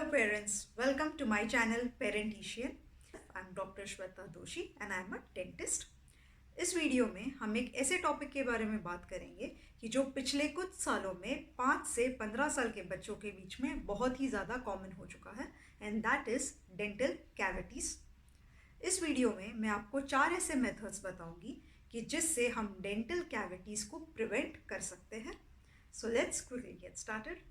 parents, welcome to my channel Parentician. I'm Dr. Shweta Doshi and I'm a dentist. इस video में हम एक ऐसे टॉपिक के बारे में बात करेंगे कि जो पिछले कुछ सालों में 5 से 15 साल के बच्चों के बीच में बहुत ही ज़्यादा कॉमन हो चुका है and that is dental cavities. इस वीडियो में मैं आपको 4 ऐसे मेथड्स बताऊंगी कि जिससे हम डेंटल कैविटीज़ को प्रिवेंट कर सकते हैं। So let's quickly get started.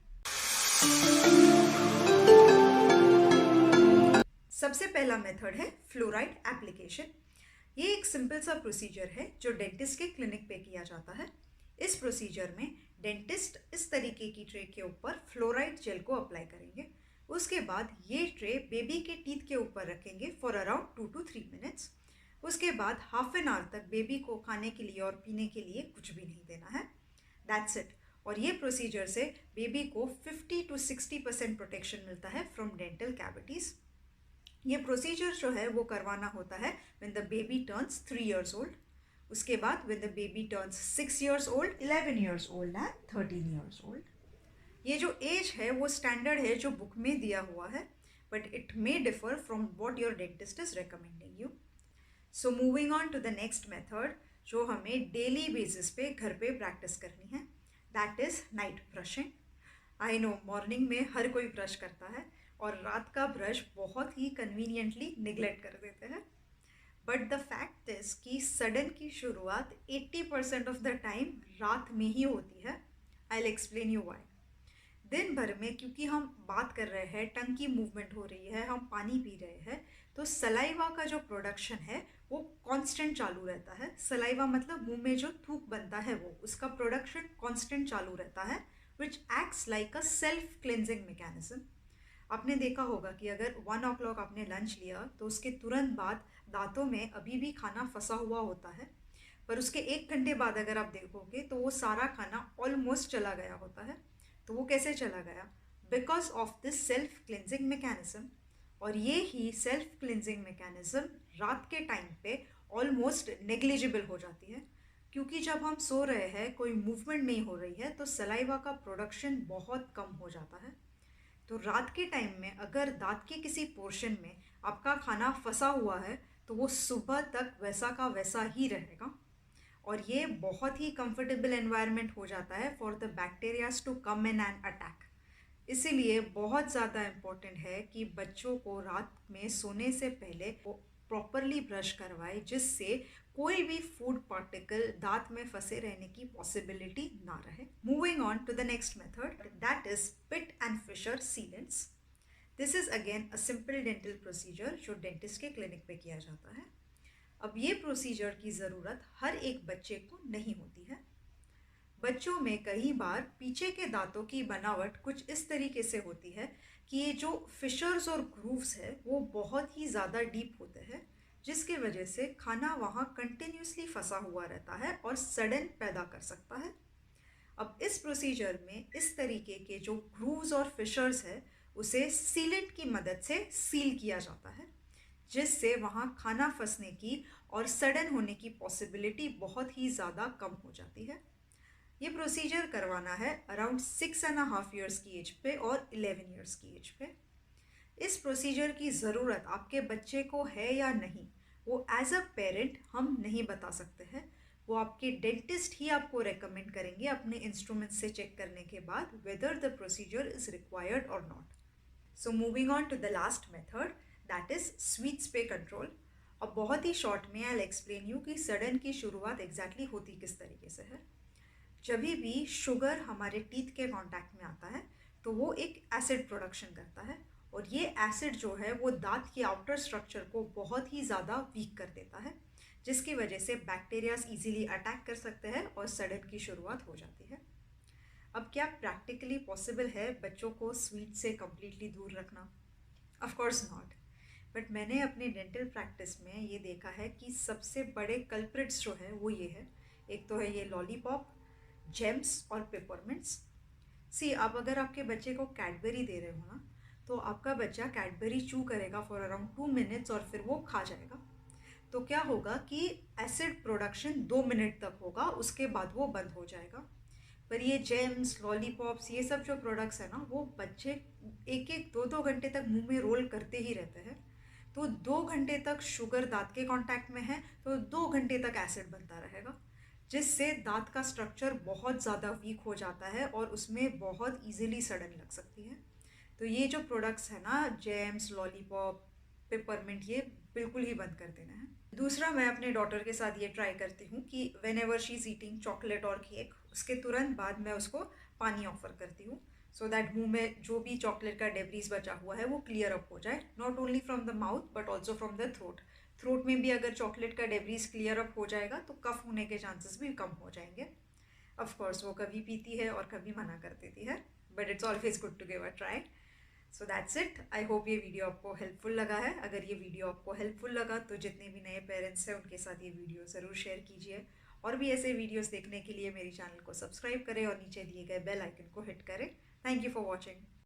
सबसे पहला मेथड है फ्लोराइड एप्लीकेशन। ये एक सिंपल सा प्रोसीजर है जो डेंटिस्ट के क्लिनिक पे किया जाता है। इस प्रोसीजर में डेंटिस्ट इस तरीके की ट्रे के ऊपर फ्लोराइड जेल को अप्लाई करेंगे। उसके बाद ये ट्रे बेबी के टीथ के ऊपर रखेंगे फॉर अराउंड 2 to 3 मिनट्स। उसके बाद हाफ एन आवर तक बेबी को खाने के लिए और पीने के लिए कुछ भी नहीं देना है। That's it. और ये प्रोसीजर से बेबी को 50 to 60% प्रोटेक्शन मिलता है फ्रॉम डेंटल कैविटीज़। ये प्रोसीजर जो है वो करवाना होता है when the baby turns 3 years old। उसके बाद when the baby turns 6 years old, 11 years old and 13 years old। ये जो एज है वो स्टैंडर्ड है जो बुक में दिया हुआ है, but it may differ from what your dentist is recommending you. So moving on to the next method जो हमें डेली बेसिस पे घर पे प्रैक्टिस करनी है, that is night brushing. I know morning में हर कोई ब्रश करता है और रात का ब्रश बहुत ही कन्वीनियंटली निगलेक्ट कर देते हैं, बट द फैक्ट इज़ कि सडन की शुरुआत 80% ऑफ द टाइम रात में ही होती है। I will explain you why. दिन भर में क्योंकि हम बात कर रहे हैं, टंग की मूवमेंट हो रही है, हम पानी पी रहे हैं, तो सलाइवा का जो प्रोडक्शन है वो कांस्टेंट चालू रहता है। सलाइवा मतलब मुंह में जो थूक बनता है वो उसका प्रोडक्शन कांस्टेंट चालू रहता है, which acts like a self cleansing mechanism. आपने देखा होगा कि अगर 1 o'clock आपने लंच लिया तो उसके तुरंत बाद दांतों में अभी भी खाना फंसा हुआ होता है, पर उसके 1 घंटे बाद अगर आप देखोगे तो वो सारा खाना ऑलमोस्ट चला गया होता है। तो वो कैसे चला गया? Because of this self cleansing mechanism. और ये ही सेल्फ क्लिनजिंग मैकेनिज्म रात के टाइम पे ऑलमोस्ट नेग्लिजिबल हो जाती है, क्योंकि जब हम सो रहे हैं, कोई मूवमेंट नहीं हो रही है, तो सलाइवा का प्रोडक्शन बहुत कम हो जाता है। तो रात के टाइम में अगर दांत के किसी पोर्शन में आपका खाना फंसा हुआ है तो वो सुबह तक वैसा का वैसा ही रहेगा, और ये बहुत ही कंफर्टेबल एनवायरनमेंट हो जाता है for the bacterias to come in and attack. इसीलिए बहुत ज़्यादा इम्पोर्टेंट है कि बच्चों को रात में सोने से पहले प्रॉपरली ब्रश करवाए, जिससे कोई भी फूड पार्टिकल दांत में फंसे रहने की पॉसिबिलिटी ना रहे। Moving on to the next method, that is pit and fissure sealants. This is again a simple dental procedure जो डेंटिस्ट के क्लिनिक पे किया जाता है। अब ये प्रोसीजर की ज़रूरत हर एक बच्चे को नहीं होती है। बच्चों में कई बार पीछे के दांतों की बनावट कुछ इस तरीके से होती है कि ये जो फिशर्स और ग्रूव्स है वो बहुत ही ज़्यादा डीप होते हैं, जिसकी वजह से खाना वहाँ कंटिन्यूसली फंसा हुआ रहता है और सडन पैदा कर सकता है। अब इस प्रोसीजर में इस तरीके के जो ग्रूव्स और फिशर्स है उसे सीलेंट की मदद से सील किया जाता है, जिससे वहाँ खाना फंसने की और सडन होने की पॉसिबिलिटी बहुत ही ज़्यादा कम हो जाती है। ये प्रोसीजर करवाना है अराउंड 6.5 years की एज पे और 11 years की एज पे। इस प्रोसीजर की ज़रूरत आपके बच्चे को है या नहीं, वो एज अ पेरेंट हम नहीं बता सकते हैं। वो आपके डेंटिस्ट ही आपको रेकमेंड करेंगे अपने इंस्ट्रूमेंट से चेक करने के बाद whether the procedure is required और not. So moving on to the last method, that is स्वीट स्पे कंट्रोल। अब बहुत ही शॉर्ट में आई विल एक्सप्लेन यू कि सडन की शुरुआत एग्जैक्टली होती किस तरीके से है। जब भी शुगर हमारे टीथ के कांटेक्ट में आता है तो वो एक एसिड प्रोडक्शन करता है, और ये एसिड जो है वो दांत के आउटर स्ट्रक्चर को बहुत ही ज़्यादा वीक कर देता है, जिसकी वजह से बैक्टीरियाज इजीली अटैक कर सकते हैं और सडन की शुरुआत हो जाती है। अब क्या प्रैक्टिकली पॉसिबल है बच्चों को स्वीट से कम्प्लीटली दूर रखना? Of course not. बट मैंने अपने डेंटल प्रैक्टिस में ये देखा है कि सबसे बड़े कल्प्रिट्स जो है वो ये है। एक तो है ये लॉलीपॉप, जेम्स और पेपरमिंट्स। सी, आप अगर आपके बच्चे को कैडबरी दे रहे हो ना, तो आपका बच्चा कैडबरी चू करेगा फॉर अराउंड 2 minutes और फिर वो खा जाएगा। तो क्या होगा कि एसिड प्रोडक्शन 2 मिनट तक होगा, उसके बाद वो बंद हो जाएगा। पर ये जेम्स, लॉलीपॉप्स, ये सब जो प्रोडक्ट्स है ना, वो बच्चे एक एक दो दो घंटे तक मुंह में रोल करते ही रहते हैं। तो 2 घंटे तक शुगर दांत के कांटेक्ट में है, तो 2 घंटे तक एसिड बनता रहेगा, जिससे दांत का स्ट्रक्चर बहुत ज़्यादा वीक हो जाता है और उसमें बहुत इजीली सड़न लग सकती है। तो ये जो प्रोडक्ट्स है ना, जेम्स, लॉलीपॉप, पेपरमिंट, ये बिल्कुल ही बंद कर देना है। दूसरा, मैं अपने डॉटर के साथ ये ट्राई करती हूँ कि when ever she is eating chocolate और केक, उसके तुरंत बाद मैं उसको पानी ऑफर करती हूँ, सो दैट मुंह में जो भी चॉकलेट का डेब्रीज बचा हुआ है वो क्लियर अप हो जाए, not only from the mouth but also from the throat. Throat में भी अगर चॉकलेट का डेब्रीज क्लियर अप हो जाएगा तो कफ होने के चांसेस भी कम हो जाएंगे। ऑफ कोर्स वो कभी पीती है और कभी मना कर देती है, but it's always good to give a try. So that's it. I hope ये वीडियो आपको हेल्पफुल लगा है। अगर ये वीडियो आपको हेल्पफुल लगा तो जितने भी नए पेरेंट्स हैं उनके साथ ये वीडियो ज़रूर शेयर कीजिए, और भी ऐसे वीडियोस देखने के लिए मेरी चैनल को सब्सक्राइब करें और नीचे दिए गए बेल आइकन को हिट करें। Thank you for watching.